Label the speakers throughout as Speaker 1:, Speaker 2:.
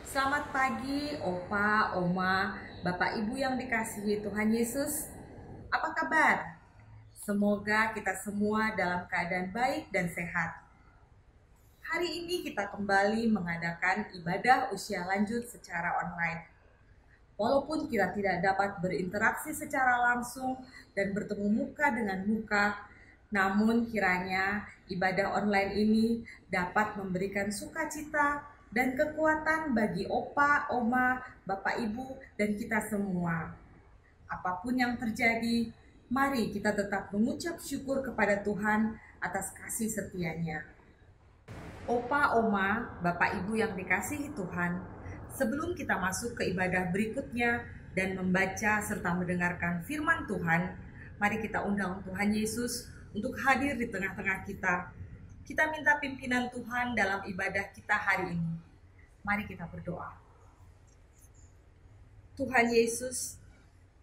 Speaker 1: Selamat pagi, Opa, Oma, Bapak Ibu yang dikasihi Tuhan Yesus. Apa kabar? Semoga kita semua dalam keadaan baik dan sehat. Hari ini kita kembali mengadakan ibadah usia lanjut secara online. Walaupun kita tidak dapat berinteraksi secara langsung dan bertemu muka dengan muka, namun kiranya ibadah online ini dapat memberikan sukacita dan kekuatan bagi Opa, Oma, Bapak Ibu, dan kita semua. Apapun yang terjadi, mari kita tetap mengucap syukur kepada Tuhan atas kasih setia-Nya. Opa, Oma, Bapak Ibu yang dikasihi Tuhan, sebelum kita masuk ke ibadah berikutnya dan membaca serta mendengarkan firman Tuhan, mari kita undang Tuhan Yesus untuk hadir di tengah-tengah kita. Kita minta pimpinan Tuhan dalam ibadah kita hari ini. Mari kita berdoa. Tuhan Yesus,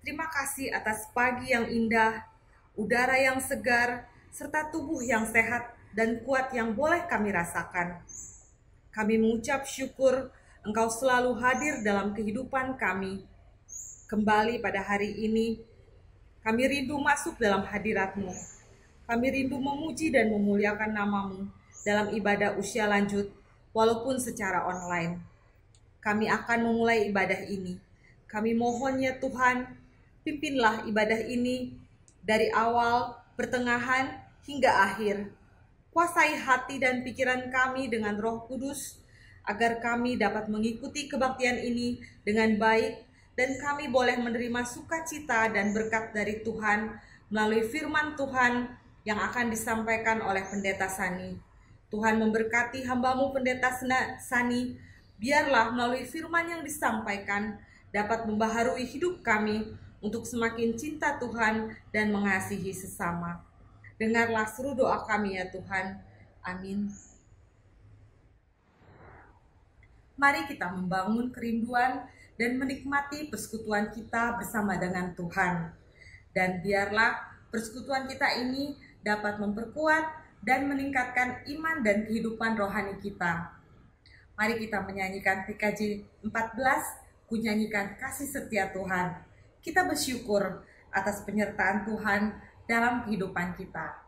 Speaker 1: terima kasih atas pagi yang indah, udara yang segar, serta tubuh yang sehat dan kuat yang boleh kami rasakan. Kami mengucap syukur Engkau selalu hadir dalam kehidupan kami. Kembali pada hari ini, kami rindu masuk dalam hadirat-Mu. Kami rindu memuji dan memuliakan nama-Mu dalam ibadah usia lanjut, walaupun secara online. Kami akan memulai ibadah ini. Kami mohon ya Tuhan, pimpinlah ibadah ini dari awal, pertengahan, hingga akhir. Kuasai hati dan pikiran kami dengan Roh Kudus, agar kami dapat mengikuti kebaktian ini dengan baik, dan kami boleh menerima sukacita dan berkat dari Tuhan melalui firman Tuhan yang akan disampaikan oleh Pendeta Sani. Tuhan memberkati hamba-Mu Pendeta Sani, biarlah melalui firman yang disampaikan dapat membaharui hidup kami untuk semakin cinta Tuhan dan mengasihi sesama. Dengarlah seru doa kami ya Tuhan. Amin. Mari kita membangun kerinduan dan menikmati persekutuan kita bersama dengan Tuhan. Dan biarlah persekutuan kita ini dapat memperkuat dan meningkatkan iman dan kehidupan rohani kita. Mari kita menyanyikan PKJ 14, ku nyanyikan kasih setia Tuhan. Kita bersyukur atas penyertaan Tuhan dalam kehidupan kita.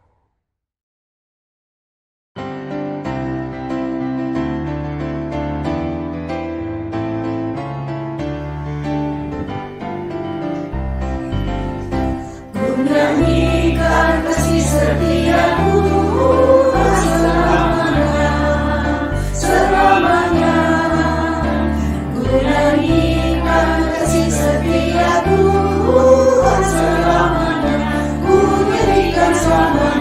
Speaker 2: Nyanyikan kasih setia-Mu selamanya. Ku nyanyikan kasih setia-Mu selamanya. Ku nyanyikan selamanya.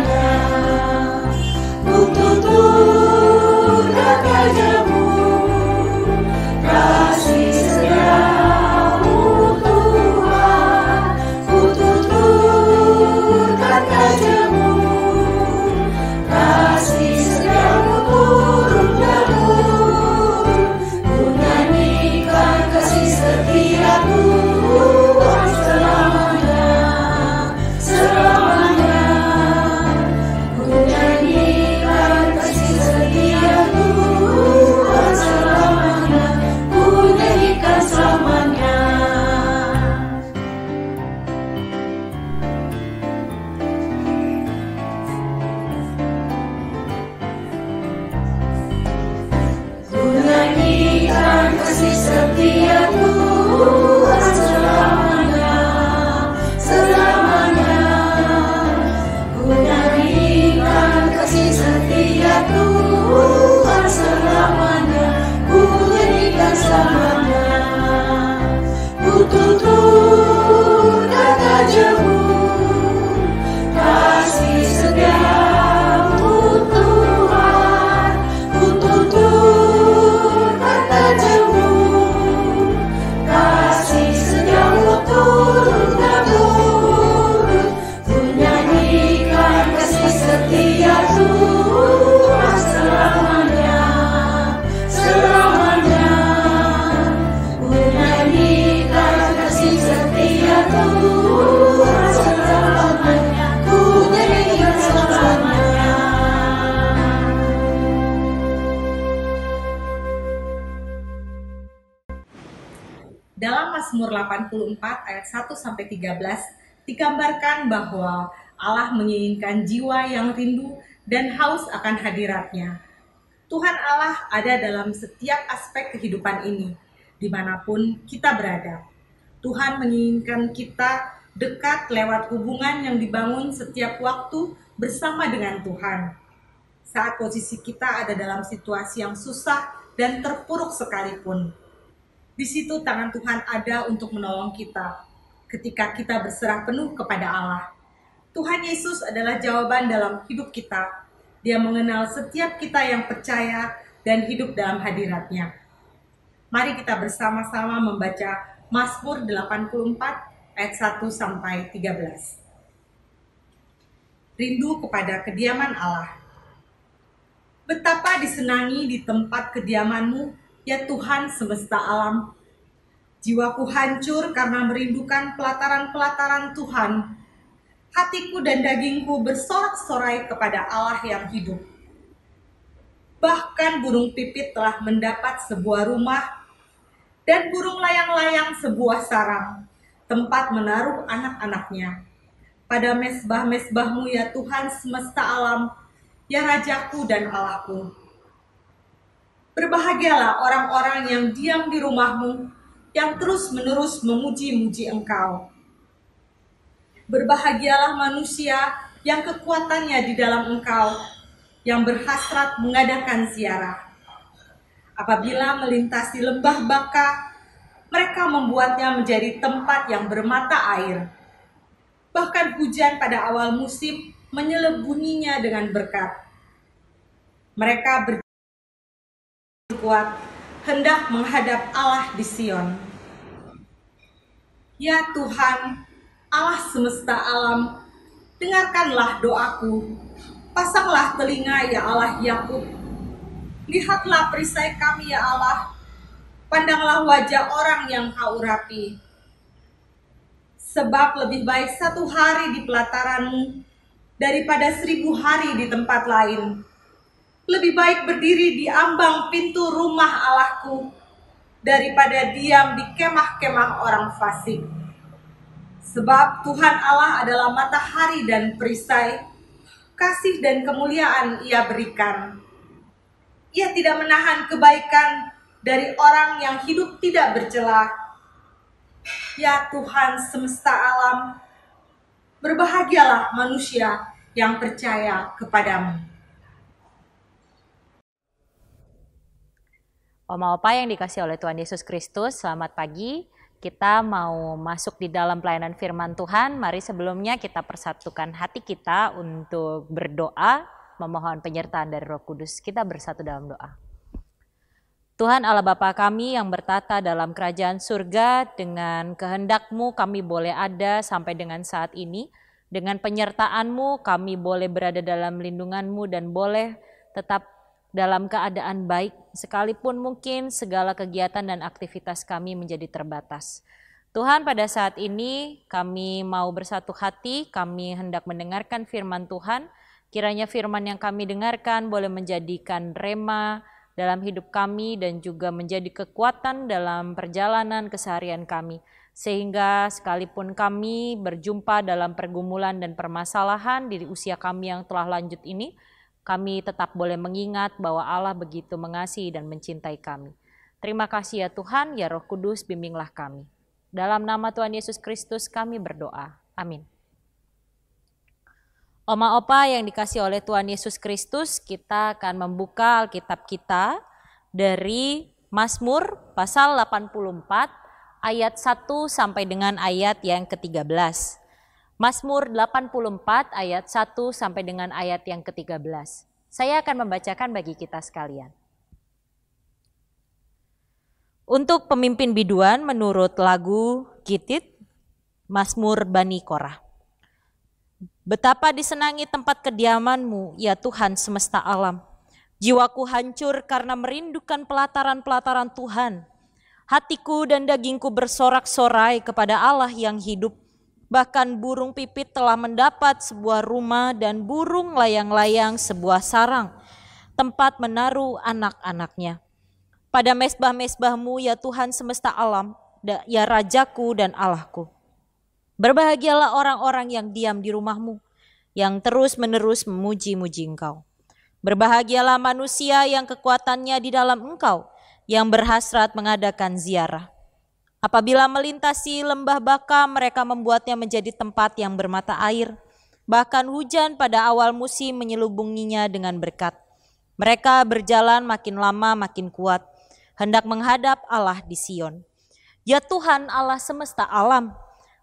Speaker 1: Mazmur 84 ayat 1-13 digambarkan bahwa Allah menginginkan jiwa yang rindu dan haus akan hadirat-Nya. Tuhan Allah ada dalam setiap aspek kehidupan ini, dimanapun kita berada. Tuhan menginginkan kita dekat lewat hubungan yang dibangun setiap waktu bersama dengan Tuhan. Saat posisi kita ada dalam situasi yang susah dan terpuruk sekalipun, di situ tangan Tuhan ada untuk menolong kita ketika kita berserah penuh kepada Allah. Tuhan Yesus adalah jawaban dalam hidup kita. Dia mengenal setiap kita yang percaya dan hidup dalam hadirat-Nya. Mari kita bersama-sama membaca Mazmur 84 ayat 1-13. Rindu kepada kediaman Allah. Betapa disenangi di tempat kediaman-Mu, ya Tuhan semesta alam. Jiwaku hancur karena merindukan pelataran-pelataran Tuhan. Hatiku dan dagingku bersorak-sorai kepada Allah yang hidup. Bahkan burung pipit telah mendapat sebuah rumah, dan burung layang-layang sebuah sarang, tempat menaruh anak-anaknya. Pada mezbah-mezbah-Mu, ya Tuhan semesta alam, ya Rajaku dan Allahku. Berbahagialah orang-orang yang diam di rumah-Mu, yang terus-menerus memuji-muji Engkau. Berbahagialah manusia yang kekuatannya di dalam Engkau, yang berhasrat mengadakan ziarah. Apabila melintasi lembah Baka, mereka membuatnya menjadi tempat yang bermata air. Bahkan hujan pada awal musim menyelebuninya dengan berkat. Mereka berkuat hendak menghadap Allah di Sion. Ya Tuhan, Allah semesta alam, dengarkanlah doaku. Pasanglah telinga, ya Allah Yakub. Lihatlah perisai kami, ya Allah. Pandanglah wajah orang yang Kau urapi. Sebab lebih baik 1 hari di pelataran-Mu daripada 1000 hari di tempat lain. Lebih baik berdiri di ambang pintu rumah Allahku daripada diam di kemah-kemah orang fasik. Sebab Tuhan Allah adalah matahari dan perisai, kasih dan kemuliaan Ia berikan. Ia tidak menahan kebaikan dari orang yang hidup tidak bercela. Ya Tuhan semesta alam, berbahagialah manusia yang percaya kepadamu.
Speaker 3: Oma Opa yang dikasih oleh Tuhan Yesus Kristus, selamat pagi. Kita mau masuk di dalam pelayanan firman Tuhan. Mari sebelumnya kita persatukan hati kita untuk berdoa, memohon penyertaan dari Roh Kudus. Kita bersatu dalam doa. Tuhan Allah Bapa kami yang bertata dalam kerajaan surga, dengan kehendak-Mu kami boleh ada sampai dengan saat ini. Dengan penyertaan-Mu kami boleh berada dalam lindungan-Mu dan boleh tetap dalam keadaan baik, sekalipun mungkin segala kegiatan dan aktivitas kami menjadi terbatas. Tuhan, pada saat ini kami mau bersatu hati, kami hendak mendengarkan firman Tuhan. Kiranya firman yang kami dengarkan boleh menjadikan rema dalam hidup kami dan juga menjadi kekuatan dalam perjalanan keseharian kami. Sehingga sekalipun kami berjumpa dalam pergumulan dan permasalahan di usia kami yang telah lanjut ini, kami tetap boleh mengingat bahwa Allah begitu mengasihi dan mencintai kami. Terima kasih ya Tuhan, ya Roh Kudus bimbinglah kami. Dalam nama Tuhan Yesus Kristus kami berdoa. Amin. Oma Opa yang dikasih oleh Tuhan Yesus Kristus, kita akan membuka Alkitab kita dari Mazmur pasal 84 ayat 1 sampai dengan ayat yang ke-13. Mazmur 84 ayat 1 sampai dengan ayat yang ke-13. Saya akan membacakan bagi kita sekalian. Untuk pemimpin biduan menurut lagu Gitit, Mazmur Bani Korah. Betapa disenangi tempat kediaman-Mu, ya Tuhan semesta alam. Jiwaku hancur karena merindukan pelataran-pelataran Tuhan. Hatiku dan dagingku bersorak-sorai kepada Allah yang hidup. Bahkan burung pipit telah mendapat sebuah rumah dan burung layang-layang sebuah sarang, tempat menaruh anak-anaknya. Pada mezbah-mezbah-Mu, ya Tuhan semesta alam, ya Rajaku dan Allahku. Berbahagialah orang-orang yang diam di rumahmu, yang terus-menerus memuji-muji Engkau. Berbahagialah manusia yang kekuatannya di dalam Engkau, yang berhasrat mengadakan ziarah. Apabila melintasi lembah Baka, mereka membuatnya menjadi tempat yang bermata air. Bahkan hujan pada awal musim menyelubunginya dengan berkat. Mereka berjalan makin lama makin kuat, hendak menghadap Allah di Sion. Ya Tuhan Allah semesta alam,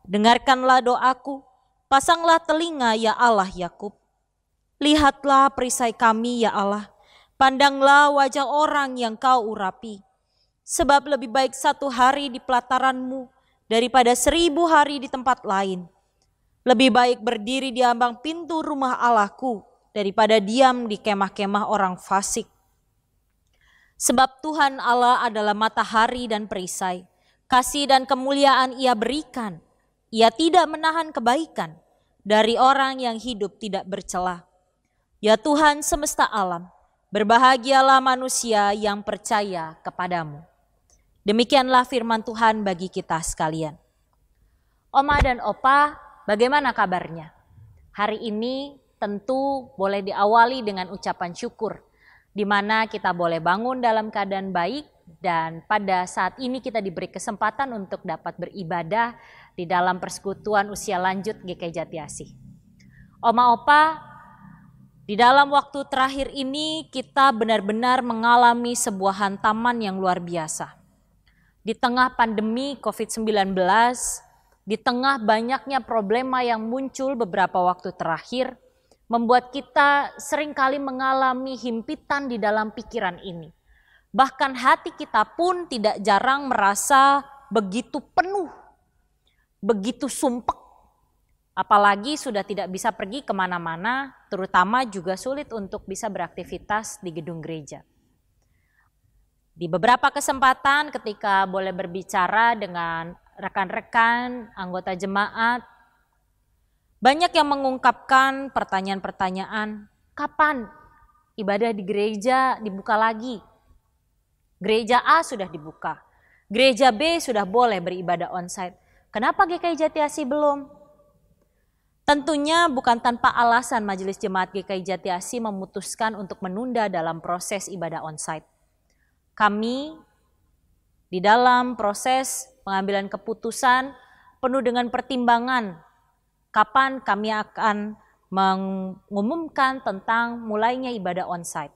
Speaker 3: dengarkanlah doaku, pasanglah telinga ya Allah Yakub. Lihatlah perisai kami ya Allah, pandanglah wajah orang yang kau urapi. Sebab lebih baik 1 hari di pelataranmu daripada 1000 hari di tempat lain. Lebih baik berdiri di ambang pintu rumah Allahku daripada diam di kemah-kemah orang fasik. Sebab Tuhan Allah adalah matahari dan perisai, kasih dan kemuliaan Ia berikan. Ia tidak menahan kebaikan dari orang yang hidup tidak bercela. Ya Tuhan semesta alam, berbahagialah manusia yang percaya kepadamu. Demikianlah firman Tuhan bagi kita sekalian. Oma dan Opa, bagaimana kabarnya? Hari ini tentu boleh diawali dengan ucapan syukur, di mana kita boleh bangun dalam keadaan baik dan pada saat ini kita diberi kesempatan untuk dapat beribadah di dalam persekutuan usia lanjut GKI Jati Asih. Oma Opa, di dalam waktu terakhir ini kita benar-benar mengalami sebuah hantaman yang luar biasa. Di tengah pandemi COVID-19, di tengah banyaknya problema yang muncul beberapa waktu terakhir, membuat kita seringkali mengalami himpitan di dalam pikiran ini. Bahkan hati kita pun tidak jarang merasa begitu penuh, begitu sumpek. Apalagi sudah tidak bisa pergi kemana-mana, terutama juga sulit untuk bisa beraktivitas di gedung gereja. Di beberapa kesempatan ketika boleh berbicara dengan rekan-rekan, anggota jemaat, banyak yang mengungkapkan pertanyaan-pertanyaan, kapan ibadah di gereja dibuka lagi? Gereja A sudah dibuka, gereja B sudah boleh beribadah onsite. Kenapa GKI Jati Asih belum? Tentunya bukan tanpa alasan Majelis Jemaat GKI Jati Asih memutuskan untuk menunda dalam proses ibadah onsite. Kami di dalam proses pengambilan keputusan penuh dengan pertimbangan kapan kami akan mengumumkan tentang mulainya ibadah onsite.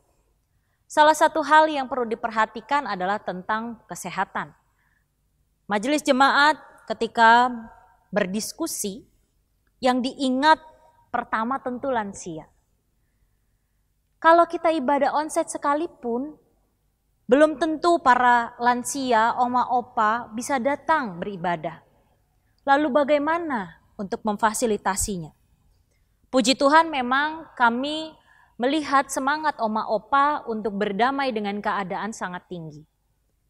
Speaker 3: Salah satu hal yang perlu diperhatikan adalah tentang kesehatan. Majelis jemaat ketika berdiskusi, yang diingat pertama tentu lansia. Kalau kita ibadah onsite sekalipun, belum tentu para lansia, oma opa bisa datang beribadah. Lalu bagaimana untuk memfasilitasinya? Puji Tuhan memang kami melihat semangat oma opa untuk berdamai dengan keadaan sangat tinggi.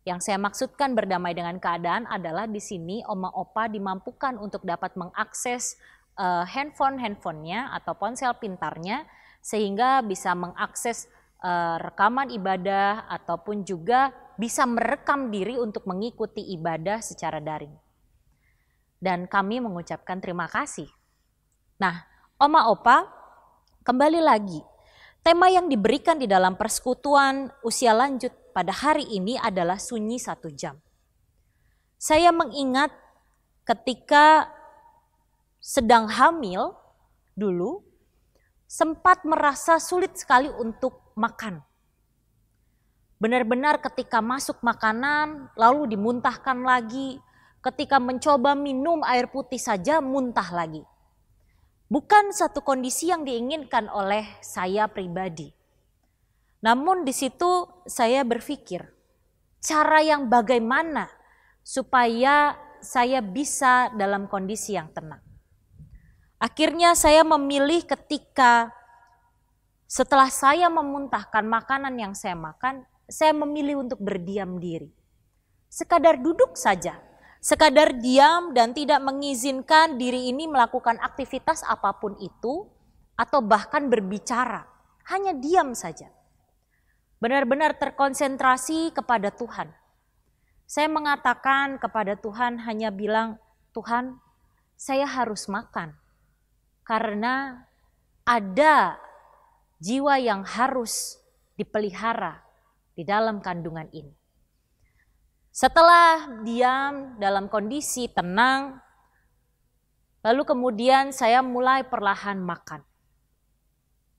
Speaker 3: Yang saya maksudkan berdamai dengan keadaan adalah di sini oma opa dimampukan untuk dapat mengakses handphonenya atau ponsel pintarnya sehingga bisa mengakses rekaman ibadah ataupun juga bisa merekam diri untuk mengikuti ibadah secara daring. Dan kami mengucapkan terima kasih. Nah, oma opa, kembali lagi. Tema yang diberikan di dalam persekutuan usia lanjut pada hari ini adalah sunyi 1 jam. Saya mengingat ketika sedang hamil dulu, sempat merasa sulit sekali untuk makan. Benar-benar ketika masuk makanan lalu dimuntahkan lagi, ketika mencoba minum air putih saja muntah lagi. Bukan satu kondisi yang diinginkan oleh saya pribadi. Namun di situ saya berpikir, cara yang bagaimana supaya saya bisa dalam kondisi yang tenang. Akhirnya saya memilih ketika setelah saya memuntahkan makanan yang saya makan, saya memilih untuk berdiam diri. Sekadar duduk saja, sekadar diam dan tidak mengizinkan diri ini melakukan aktivitas apapun itu atau bahkan berbicara, hanya diam saja. Benar-benar terkonsentrasi kepada Tuhan. Saya mengatakan kepada Tuhan, hanya bilang, Tuhan, saya harus makan. Karena ada jiwa yang harus dipelihara di dalam kandungan ini. Setelah diam dalam kondisi tenang, lalu kemudian saya mulai perlahan makan.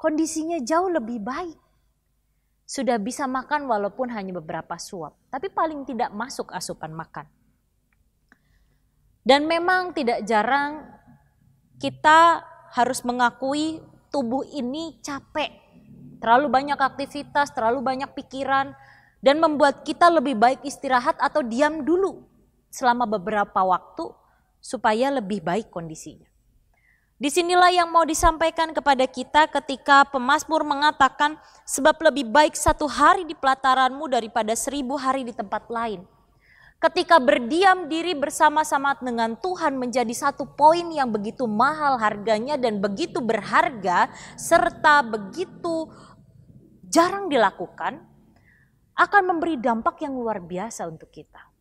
Speaker 3: Kondisinya jauh lebih baik. Sudah bisa makan walaupun hanya beberapa suap, tapi paling tidak masuk asupan makan. Dan memang tidak jarang kita harus mengakui tubuh ini capek. Terlalu banyak aktivitas, terlalu banyak pikiran, dan membuat kita lebih baik istirahat atau diam dulu selama beberapa waktu supaya lebih baik kondisinya. Disinilah yang mau disampaikan kepada kita ketika pemazmur mengatakan, sebab lebih baik 1 hari di pelataranmu daripada 1000 hari di tempat lain. Ketika berdiam diri bersama-sama dengan Tuhan menjadi satu poin yang begitu mahal harganya dan begitu berharga serta begitu jarang dilakukan, akan memberi dampak yang luar biasa untuk kita.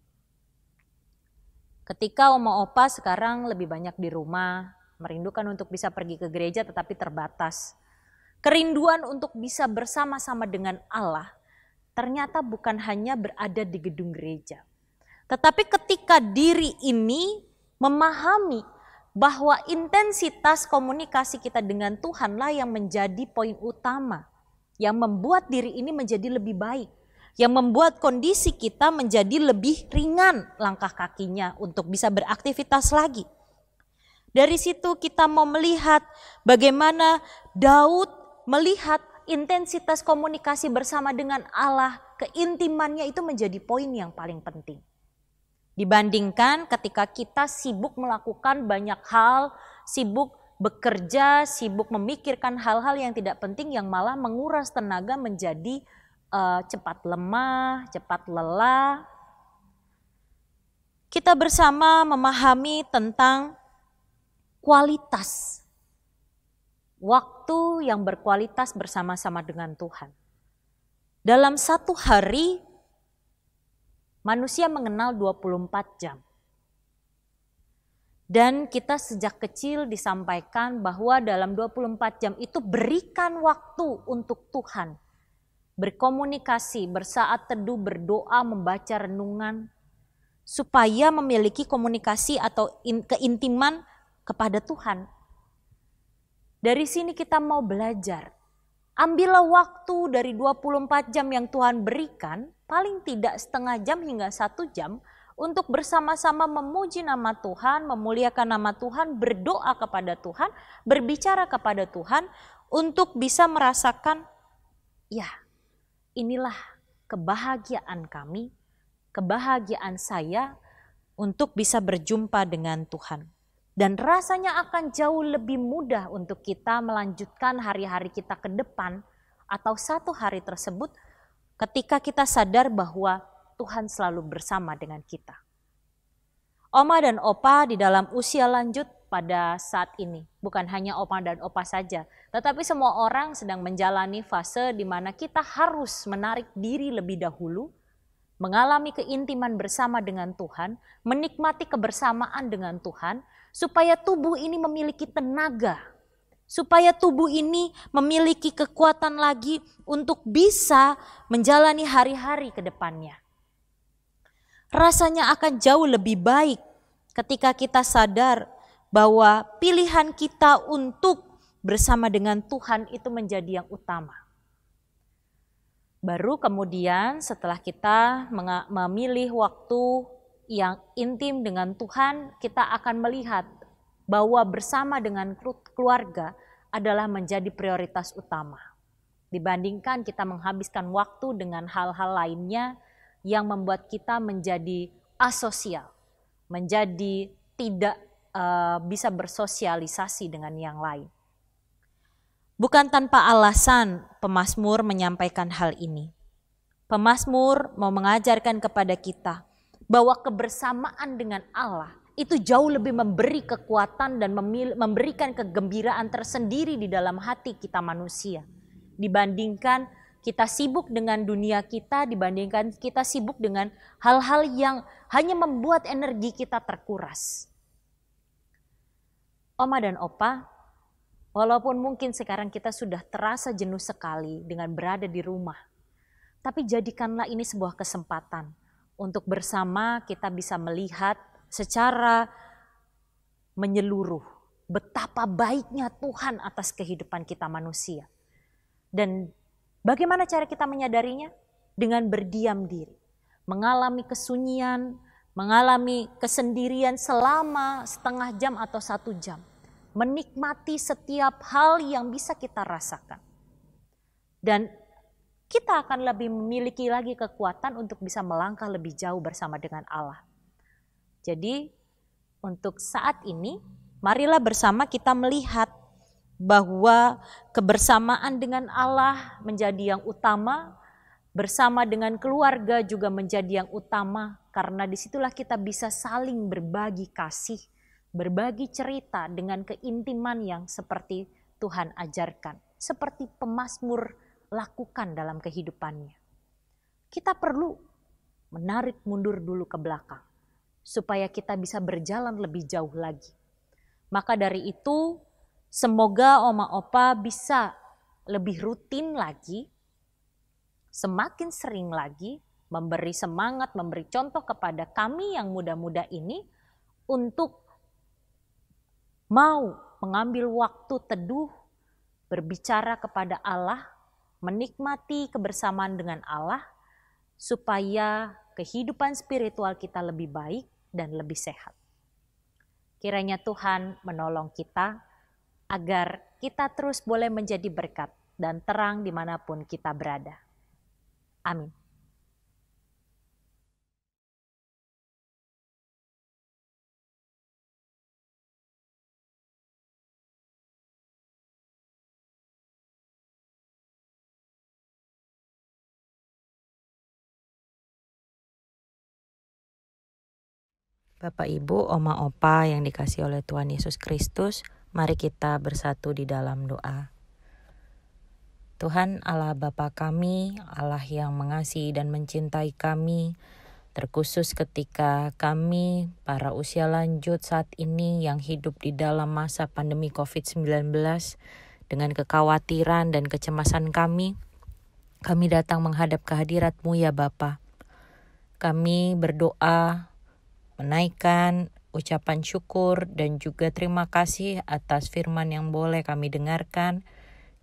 Speaker 3: Ketika oma opa sekarang lebih banyak di rumah, merindukan untuk bisa pergi ke gereja tetapi terbatas. Kerinduan untuk bisa bersama-sama dengan Allah ternyata bukan hanya berada di gedung gereja. Tetapi ketika diri ini memahami bahwa intensitas komunikasi kita dengan Tuhanlah yang menjadi poin utama, yang membuat diri ini menjadi lebih baik, yang membuat kondisi kita menjadi lebih ringan langkah kakinya untuk bisa beraktivitas lagi. Dari situ kita mau melihat bagaimana Daud melihat intensitas komunikasi bersama dengan Allah, keintimannya itu menjadi poin yang paling penting. Dibandingkan ketika kita sibuk melakukan banyak hal, sibuk bekerja, sibuk memikirkan hal-hal yang tidak penting yang malah menguras tenaga menjadi cepat lemah, cepat lelah. Kita bersama memahami tentang kualitas waktu yang berkualitas bersama-sama dengan Tuhan. Dalam satu hari, manusia mengenal 24 jam. Dan kita sejak kecil disampaikan bahwa dalam 24 jam itu berikan waktu untuk Tuhan. Berkomunikasi, bersaat teduh, berdoa, membaca renungan, supaya memiliki komunikasi atau keintiman kepada Tuhan. Dari sini kita mau belajar. Ambillah waktu dari 24 jam yang Tuhan berikan, paling tidak setengah jam hingga 1 jam, untuk bersama-sama memuji nama Tuhan, memuliakan nama Tuhan, berdoa kepada Tuhan, berbicara kepada Tuhan, untuk bisa merasakan, ya, inilah kebahagiaan kami, kebahagiaan saya untuk bisa berjumpa dengan Tuhan. Dan rasanya akan jauh lebih mudah untuk kita melanjutkan hari-hari kita ke depan atau satu hari tersebut ketika kita sadar bahwa Tuhan selalu bersama dengan kita. Oma dan opa di dalam usia lanjut pada saat ini, bukan hanya oma dan opa saja, tetapi semua orang sedang menjalani fase di mana kita harus menarik diri lebih dahulu, mengalami keintiman bersama dengan Tuhan, menikmati kebersamaan dengan Tuhan, supaya tubuh ini memiliki tenaga, supaya tubuh ini memiliki kekuatan lagi untuk bisa menjalani hari-hari ke depannya. Rasanya akan jauh lebih baik ketika kita sadar bahwa pilihan kita untuk bersama dengan Tuhan itu menjadi yang utama. Baru kemudian setelah kita memilih waktu yang intim dengan Tuhan, kita akan melihat bahwa bersama dengan keluarga adalah menjadi prioritas utama. Dibandingkan kita menghabiskan waktu dengan hal-hal lainnya yang membuat kita menjadi asosial, menjadi tidak bisa bersosialisasi dengan yang lain. Bukan tanpa alasan pemazmur menyampaikan hal ini. Pemazmur mau mengajarkan kepada kita bahwa kebersamaan dengan Allah itu jauh lebih memberi kekuatan dan memberikan kegembiraan tersendiri di dalam hati kita manusia. Dibandingkan Kita sibuk dengan dunia kita dibandingkan kita sibuk dengan hal-hal yang hanya membuat energi kita terkuras. Oma dan Opa, walaupun mungkin sekarang kita sudah terasa jenuh sekali dengan berada di rumah, tapi jadikanlah ini sebuah kesempatan untuk bersama kita bisa melihat secara menyeluruh betapa baiknya Tuhan atas kehidupan kita manusia. Dan bagaimana cara kita menyadarinya? Dengan berdiam diri, mengalami kesunyian, mengalami kesendirian selama setengah jam atau 1 jam. Menikmati setiap hal yang bisa kita rasakan. Dan kita akan lebih memiliki lagi kekuatan untuk bisa melangkah lebih jauh bersama dengan Allah. Jadi untuk saat ini, marilah bersama kita melihat bahwa kebersamaan dengan Allah menjadi yang utama, bersama dengan keluarga juga menjadi yang utama, karena disitulah kita bisa saling berbagi kasih, berbagi cerita dengan keintiman yang seperti Tuhan ajarkan, seperti pemazmur lakukan dalam kehidupannya. Kita perlu menarik mundur dulu ke belakang, supaya kita bisa berjalan lebih jauh lagi. Maka dari itu, semoga Oma Opa bisa lebih rutin lagi, semakin sering lagi memberi semangat, memberi contoh kepada kami yang muda-muda ini untuk mau mengambil waktu teduh, berbicara kepada Allah, menikmati kebersamaan dengan Allah, supaya kehidupan spiritual kita lebih baik dan lebih sehat. Kiranya Tuhan menolong kita agar kita terus boleh menjadi berkat dan terang dimanapun kita berada. Amin.
Speaker 4: Bapak Ibu, Oma Opa yang dikasihi oleh Tuhan Yesus Kristus, mari kita bersatu di dalam doa. Tuhan Allah Bapa kami, Allah yang mengasihi dan mencintai kami, terkhusus ketika kami para usia lanjut saat ini yang hidup di dalam masa pandemi COVID-19 dengan kekhawatiran dan kecemasan kami datang menghadap kehadirat-Mu ya Bapa. Kami berdoa menaikkan ucapan syukur dan juga terima kasih atas firman yang boleh kami dengarkan.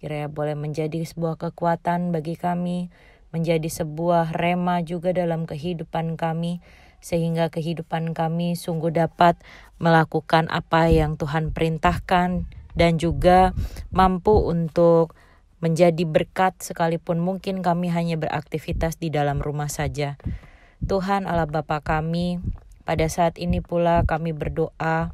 Speaker 4: Kiranya boleh menjadi sebuah kekuatan bagi kami, menjadi sebuah rema juga dalam kehidupan kami, sehingga kehidupan kami sungguh dapat melakukan apa yang Tuhan perintahkan dan juga mampu untuk menjadi berkat sekalipun mungkin kami hanya beraktivitas di dalam rumah saja. Tuhan Allah Bapa kami, pada saat ini pula kami berdoa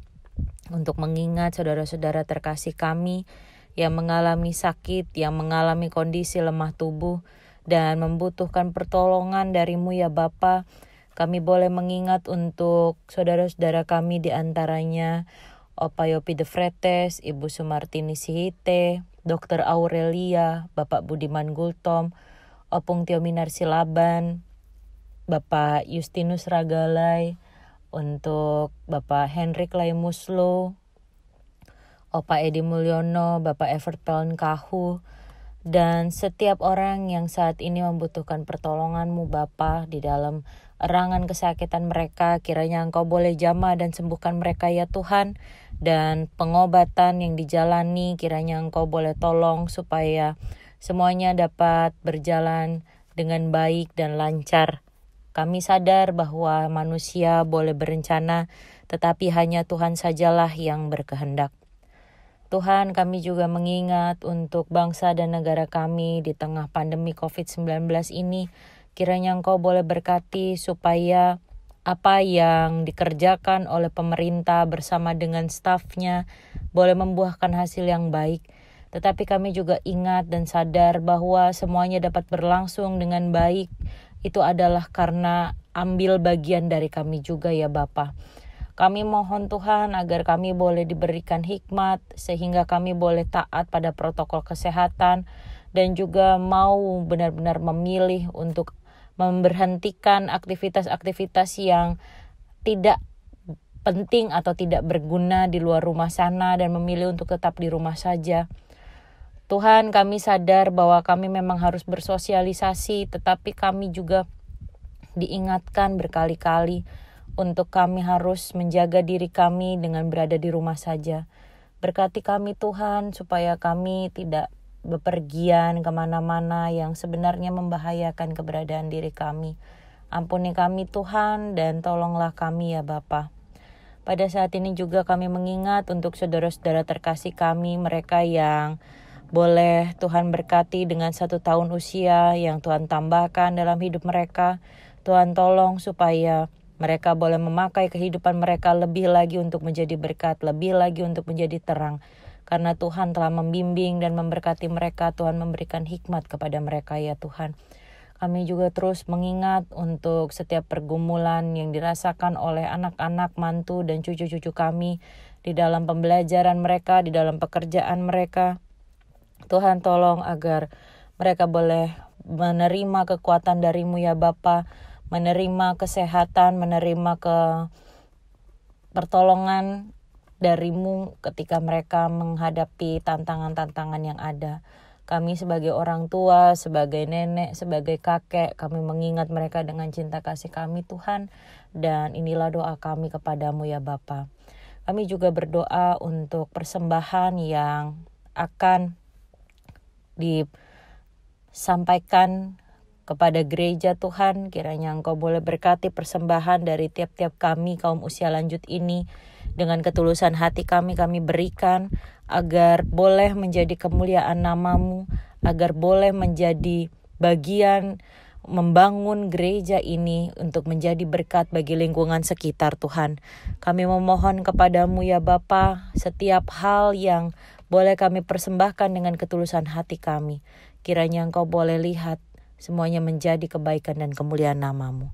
Speaker 4: untuk mengingat saudara-saudara terkasih kami yang mengalami sakit, yang mengalami kondisi lemah tubuh dan membutuhkan pertolongan dari-Mu ya Bapa. Kami boleh mengingat untuk saudara-saudara kami di antaranya Opa Yopi de Fretes, Ibu Sumartini Sihite, Dr. Aurelia, Bapak Budiman Gultom, Opung Tio Minar Silaban, Bapak Justinus Ragalai, untuk Bapak Henrik Laimuslo, Opa Edi Mulyono, Bapak Evert Pelnkahu, dan setiap orang yang saat ini membutuhkan pertolongan-Mu Bapa di dalam erangan kesakitan mereka. Kiranya Engkau boleh jamah dan sembuhkan mereka ya Tuhan, dan pengobatan yang dijalani kiranya Engkau boleh tolong supaya semuanya dapat berjalan dengan baik dan lancar. Kami sadar bahwa manusia boleh berencana, tetapi hanya Tuhan sajalah yang berkehendak. Tuhan, kami juga mengingat untuk bangsa dan negara kami di tengah pandemi COVID-19 ini. Kiranya Engkau boleh berkati supaya apa yang dikerjakan oleh pemerintah bersama dengan stafnya boleh membuahkan hasil yang baik. Tetapi kami juga ingat dan sadar bahwa semuanya dapat berlangsung dengan baik. Itu adalah karena ambil bagian dari kami juga ya Bapa. Kami mohon Tuhan agar kami boleh diberikan hikmat sehingga kami boleh taat pada protokol kesehatan dan juga mau benar-benar memilih untuk memberhentikan aktivitas-aktivitas yang tidak penting atau tidak berguna di luar rumah sana dan memilih untuk tetap di rumah saja. Tuhan, kami sadar bahwa kami memang harus bersosialisasi, tetapi kami juga diingatkan berkali-kali untuk kami harus menjaga diri kami dengan berada di rumah saja. Berkati kami Tuhan, supaya kami tidak bepergian kemana-mana yang sebenarnya membahayakan keberadaan diri kami. Ampuni kami Tuhan, dan tolonglah kami ya Bapa. Pada saat ini juga kami mengingat untuk saudara-saudara terkasih kami, mereka yang boleh Tuhan berkati dengan 1 tahun usia yang Tuhan tambahkan dalam hidup mereka. Tuhan tolong supaya mereka boleh memakai kehidupan mereka lebih lagi untuk menjadi berkat, lebih lagi untuk menjadi terang. Karena Tuhan telah membimbing dan memberkati mereka, Tuhan memberikan hikmat kepada mereka ya Tuhan. Kami juga terus mengingat untuk setiap pergumulan yang dirasakan oleh anak-anak, mantu, dan cucu-cucu kami di dalam pembelajaran mereka, di dalam pekerjaan mereka. Tuhan tolong agar mereka boleh menerima kekuatan dari-Mu ya Bapa, menerima kesehatan, menerima pertolongan dari-Mu ketika mereka menghadapi tantangan-tantangan yang ada. Kami sebagai orang tua, sebagai nenek, sebagai kakek, kami mengingat mereka dengan cinta kasih kami Tuhan. Dan inilah doa kami kepadamu ya Bapa. Kami juga berdoa untuk persembahan yang akan disampaikan kepada gereja Tuhan. Kiranya Engkau boleh berkati persembahan dari tiap-tiap kami kaum usia lanjut ini. Dengan ketulusan hati kami berikan agar boleh menjadi kemuliaan nama-Mu, agar boleh menjadi bagian membangun gereja ini untuk menjadi berkat bagi lingkungan sekitar Tuhan. Kami memohon kepadamu ya Bapa, setiap hal yang boleh kami persembahkan dengan ketulusan hati kami, kiranya Engkau boleh lihat semuanya menjadi kebaikan dan kemuliaan nama-Mu.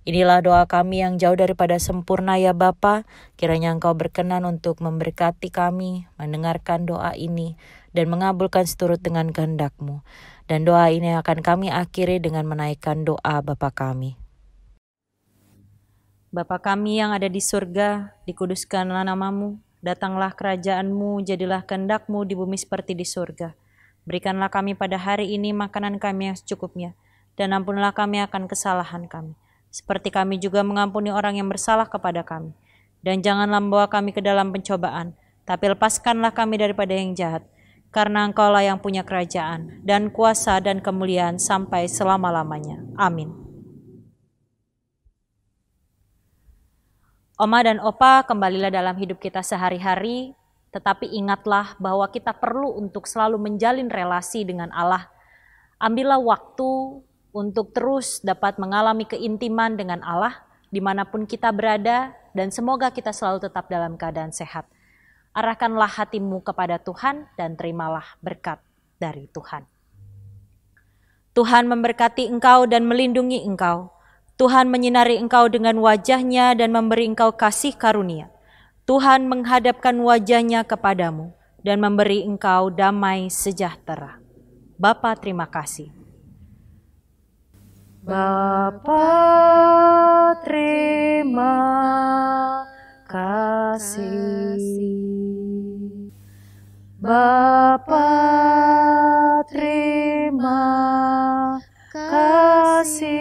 Speaker 4: Inilah doa kami yang jauh daripada sempurna ya Bapa. Kiranya Engkau berkenan untuk memberkati kami, mendengarkan doa ini, dan mengabulkan seturut dengan kehendak-Mu. Dan doa ini akan kami akhiri dengan menaikkan doa Bapa kami.
Speaker 3: Bapa kami yang ada di surga, dikuduskanlah nama-Mu, datanglah kerajaan-Mu, jadilah kehendak-Mu di bumi seperti di surga. Berikanlah kami pada hari ini makanan kami yang secukupnya, dan ampunilah kami akan kesalahan kami, seperti kami juga mengampuni orang yang bersalah kepada kami. Dan janganlah membawa kami ke dalam pencobaan, tapi lepaskanlah kami daripada yang jahat. Karena Engkaulah yang punya kerajaan, dan kuasa dan kemuliaan sampai selama-lamanya. Amin. Oma dan Opa, kembalilah dalam hidup kita sehari-hari, tetapi ingatlah bahwa kita perlu untuk selalu menjalin relasi dengan Allah. Ambillah waktu untuk terus dapat mengalami keintiman dengan Allah dimanapun kita berada, dan semoga kita selalu tetap dalam keadaan sehat. Arahkanlah hatimu kepada Tuhan dan terimalah berkat dari Tuhan. Tuhan memberkati engkau dan melindungi engkau. Tuhan menyinari engkau dengan wajah-Nya dan memberi engkau kasih karunia. Tuhan menghadapkan wajah-Nya kepadamu dan memberi engkau damai sejahtera. Bapa, terima kasih. Bapa, terima kasih. Bapa, terima kasih.